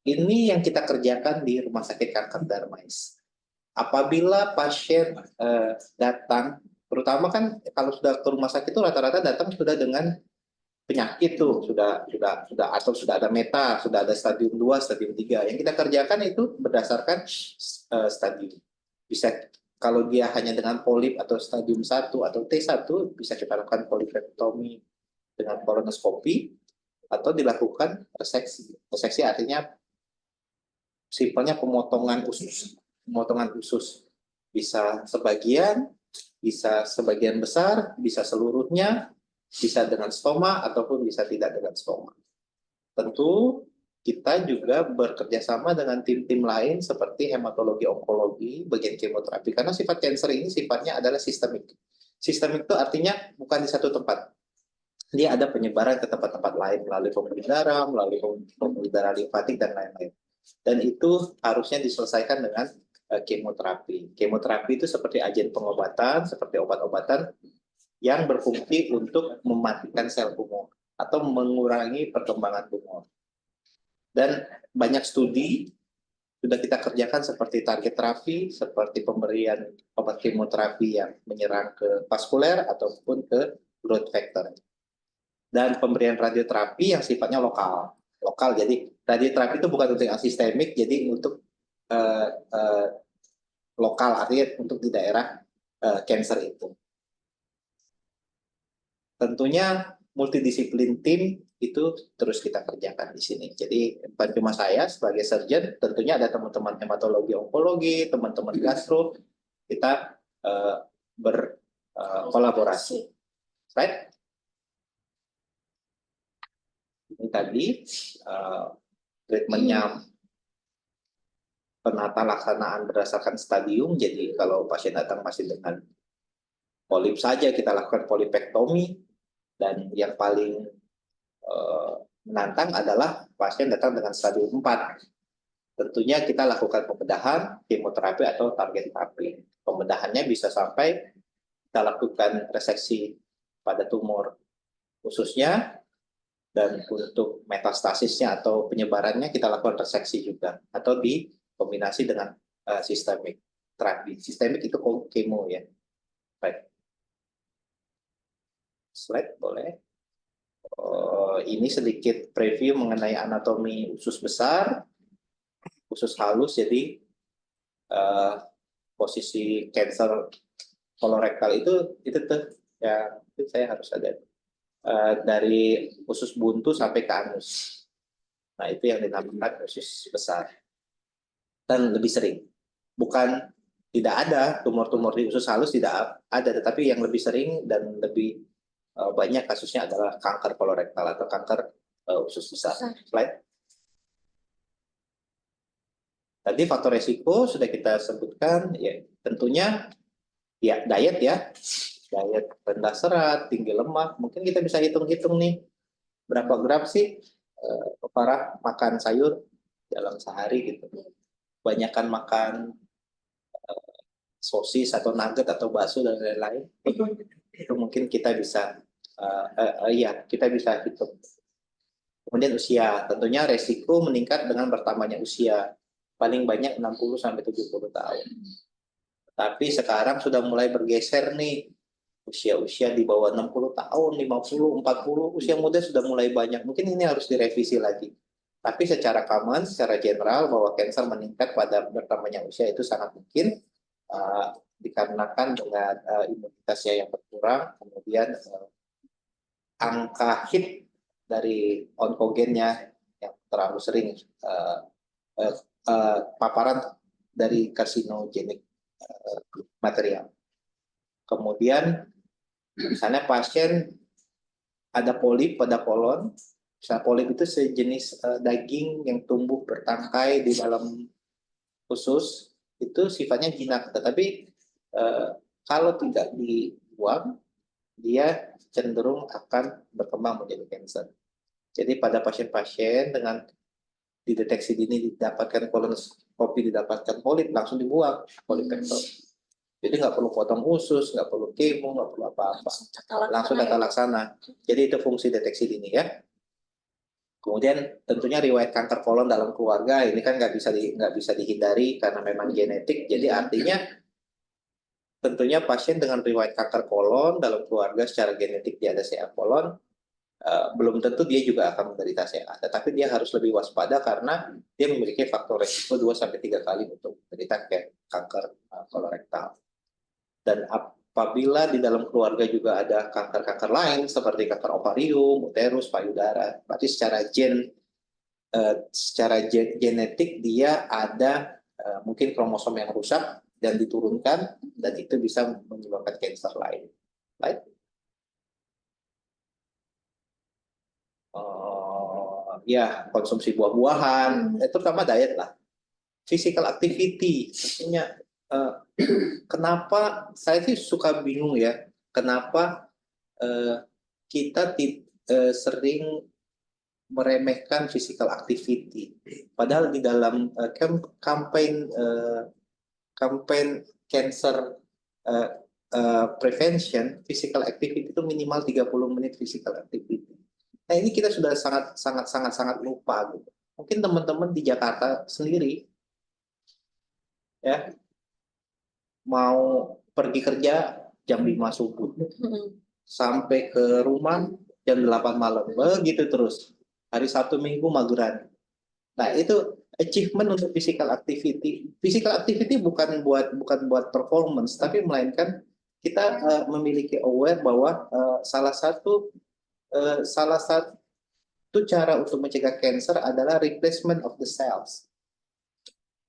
Ini yang kita kerjakan di Rumah Sakit Kanker Darmais. Apabila pasien datang, terutama kan kalau sudah ke rumah sakit itu rata-rata datang sudah dengan penyakit tuh, sudah atau sudah ada meta, sudah ada stadium 2, stadium 3. Yang kita kerjakan itu berdasarkan stadium. Bisa kalau dia hanya dengan polip atau stadium 1 atau T1 bisa kita lakukan polipektomi dengan kolonoskopi atau dilakukan reseksi. Reseksi artinya simpelnya pemotongan usus. Pemotongan usus bisa sebagian besar, bisa seluruhnya, bisa dengan stoma ataupun bisa tidak dengan stoma. Tentu kita juga bekerja sama dengan tim-tim lain seperti hematologi, onkologi, bagian kemoterapi karena sifat kanker ini sifatnya adalah sistemik. Sistemik itu artinya bukan di satu tempat. Dia ada penyebaran ke tempat-tempat lain melalui pembuluh darah, melalui pembuluh darah limfatik dan lain-lain. Dan itu harusnya diselesaikan dengan kemoterapi. Kemoterapi itu seperti agen pengobatan, seperti obat-obatan yang berfungsi untuk mematikan sel tumor atau mengurangi perkembangan tumor. Dan banyak studi sudah kita kerjakan seperti target terapi, seperti pemberian obat kemoterapi yang menyerang ke vaskuler ataupun ke growth factor. Dan pemberian radioterapi yang sifatnya lokal. Jadi radioterapi itu bukan untuk yang sistemik, jadi untuk lokal, artinya untuk di daerah cancer itu. Tentunya multidisiplin tim itu terus kita kerjakan di sini. Jadi bukan cuma saya sebagai surgeon, tentunya ada teman-teman hematologi, onkologi, teman-teman gastro, kita berkolaborasi. Right? Ini tadi treatmentnya penata laksanaan berdasarkan stadium. Jadi kalau pasien datang masih dengan polip saja, kita lakukan polipektomi. Dan yang paling menantang adalah pasien datang dengan stadium 4. Tentunya kita lakukan pembedahan, kemoterapi atau target terapi. Pembedahannya bisa sampai kita lakukan reseksi pada tumor khususnya, dan untuk metastasisnya atau penyebarannya kita lakukan reseksi juga, atau dikombinasi dengan sistemik terapi. Sistemik itu kemo ya. Baik. Slide boleh. Ini sedikit preview mengenai anatomi usus besar, usus halus. Jadi posisi kanker kolorektal itu tuh ya, itu saya harus ada dari usus buntu sampai ke anus. Nah itu yang dinamakan usus besar. Dan lebih sering, bukan tidak ada tumor-tumor di usus halus, tidak ada, tetapi yang lebih sering dan lebih banyak kasusnya adalah kanker kolorektal atau kanker usus besar. Slide. Tadi faktor resiko sudah kita sebutkan, ya tentunya ya diet rendah serat, tinggi lemak. Mungkin kita bisa hitung-hitung nih berapa gram sih para makan sayur dalam sehari gitu. Kebanyakan makan sosis atau nugget atau bakso dan lain-lain. Itu mungkin kita bisa kita bisa hitung. Kemudian usia, tentunya resiko meningkat dengan bertambahnya usia. Paling banyak 60 sampai 70 tahun. Tapi sekarang sudah mulai bergeser nih. Usia-usia di bawah 60 tahun, 50, 40, usia muda sudah mulai banyak. Mungkin ini harus direvisi lagi. Tapi secara common, secara general, bahwa kanker meningkat pada bertambahnya usia itu sangat mungkin dikarenakan dengan imunitasnya yang berkurang, kemudian angka hit dari onkogennya yang terlalu sering, paparan dari karsinogenik material. Kemudian misalnya pasien ada polip pada kolon, misalnya polip itu sejenis daging yang tumbuh bertangkai di dalam usus, itu sifatnya jinak, tetapi kalau tidak dibuang, dia cenderung akan berkembang menjadi kanker. Jadi pada pasien-pasien dengan dideteksi dini didapatkan kolonoskopi, didapatkan polip, langsung dibuang polipektomi. Jadi nggak perlu potong usus, nggak perlu kemo, nggak perlu apa-apa. Langsung tata laksana. Jadi itu fungsi deteksi dini ya. Kemudian tentunya riwayat kanker kolon dalam keluarga ini kan nggak bisa dihindari karena memang genetik. Jadi artinya tentunya pasien dengan riwayat kanker kolon dalam keluarga secara genetik dia ada CA kolon, belum tentu dia juga akan menderita CA. Tetapi dia harus lebih waspada karena dia memiliki faktor resiko 2-3 kali untuk menderita kanker kolorektal. Dan apabila di dalam keluarga juga ada kanker-kanker lain seperti kanker ovarium, uterus, payudara, berarti secara genetik dia ada mungkin kromosom yang rusak dan diturunkan, dan itu bisa menyebabkan kanker lain. Right? Ya, konsumsi buah-buahan, terutama diet lah. Physical activity, artinya kenapa saya sih suka bingung ya, kenapa kita sering meremehkan physical activity. Padahal di dalam campaign cancer prevention, physical activity itu minimal 30 menit physical activity. Nah, ini kita sudah sangat lupa gitu. Mungkin teman-teman di Jakarta sendiri ya mau pergi kerja jam 5 subuh sampai ke rumah jam 8 malam, begitu terus. Hari Sabtu Minggu mageran. Nah, itu achievement untuk physical activity. Physical activity bukan buat performance, tapi melainkan kita memiliki aware bahwa salah satu cara untuk mencegah cancer adalah replacement of the cells.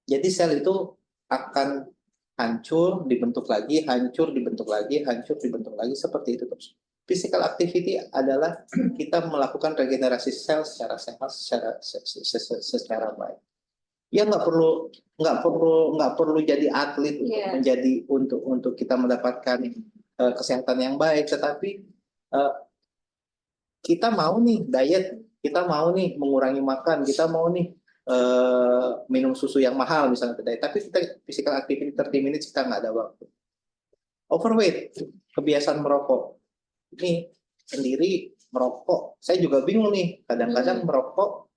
Jadi sel itu akan hancur, dibentuk lagi, hancur, dibentuk lagi, hancur, dibentuk lagi, seperti itu terus. Physical activity adalah kita melakukan regenerasi sel secara sehat, secara baik. Ya nggak perlu jadi atlet untuk kita mendapatkan kesehatan yang baik, tetapi kita mau nih diet, kita mau nih mengurangi makan, kita mau nih minum susu yang mahal misalnya, tapi kita physical activity 30 minutes kita nggak ada waktu. Overweight, kebiasaan merokok. Ini sendiri merokok, saya juga bingung nih, kadang-kadang merokok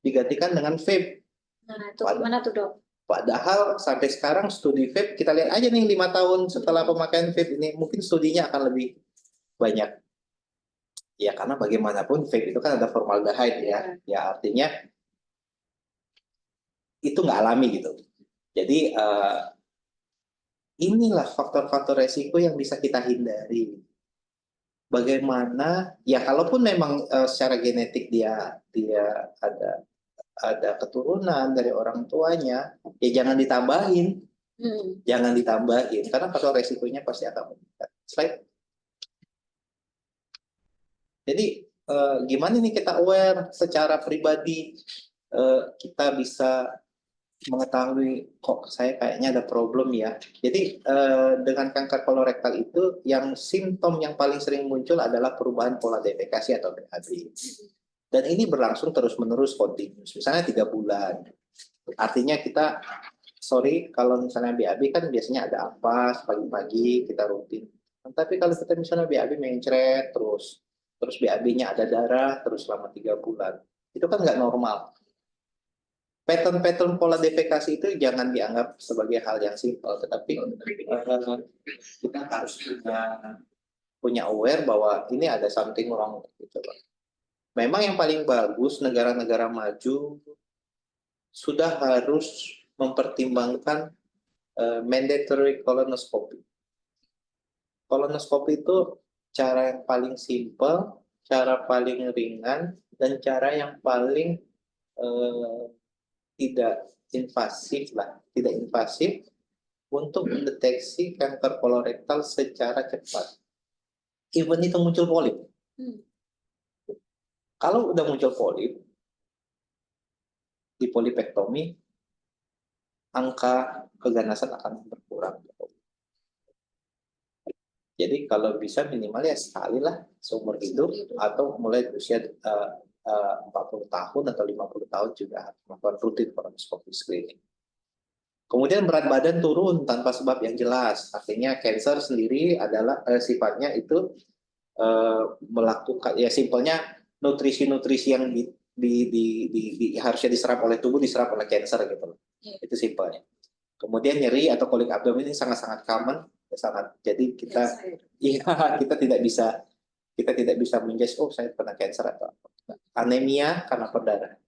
digantikan dengan vape. Nah, itu gimana tuh, Dok? Padahal sampai sekarang studi vape, kita lihat aja nih 5 tahun setelah pemakaian vape ini, mungkin studinya akan lebih banyak. Ya karena bagaimanapun vape itu kan ada formaldehyde ya, ya artinya itu nggak alami gitu. Jadi inilah faktor-faktor resiko yang bisa kita hindari. Bagaimana ya, kalaupun memang secara genetik dia ada keturunan dari orang tuanya, ya jangan ditambahin. Jangan ditambahin karena faktor resikonya pasti akan meningkat. Slide. Jadi gimana nih kita aware secara pribadi, kita bisa mengetahui kok saya kayaknya ada problem ya. Jadi dengan kanker kolorektal itu yang simptom yang paling sering muncul adalah perubahan pola defekasi atau BAB. Dan ini berlangsung terus-menerus continuous. Misalnya 3 bulan. Artinya kita, sorry kalau misalnya BAB kan biasanya ada apa pagi-pagi kita rutin. Tapi kalau kita misalnya BAB mencret terus BAB-nya ada darah terus selama 3 bulan, itu kan nggak normal. Pattern pola defekasi itu jangan dianggap sebagai hal yang simpel, tetapi kita harus punya aware bahwa ini ada something wrong gitu. Memang yang paling bagus negara-negara maju sudah harus mempertimbangkan mandatory colonoscopy. Colonoscopy itu cara yang paling simpel, cara paling ringan, dan cara yang paling tidak invasif untuk mendeteksi kanker kolorektal secara cepat. Even itu muncul polip. Kalau udah muncul polip, di polipektomi, angka keganasan akan berkurang. Jadi kalau bisa minimal ya sekali lah seumur hidup, atau mulai usia 40 tahun atau 50 tahun juga melakukan rutin colonoscopy screening. Kemudian berat badan turun tanpa sebab yang jelas. Artinya cancer sendiri adalah sifatnya itu melakukan, ya simpelnya nutrisi-nutrisi harusnya diserap oleh tubuh diserap oleh cancer gitu loh. Itu simpelnya. Kemudian nyeri atau kolik abdomen ini sangat-sangat common, sangat. Jadi kita kita tidak bisa menjudge, oh saya kena cancer atau apa. Anemia karena perdarahan.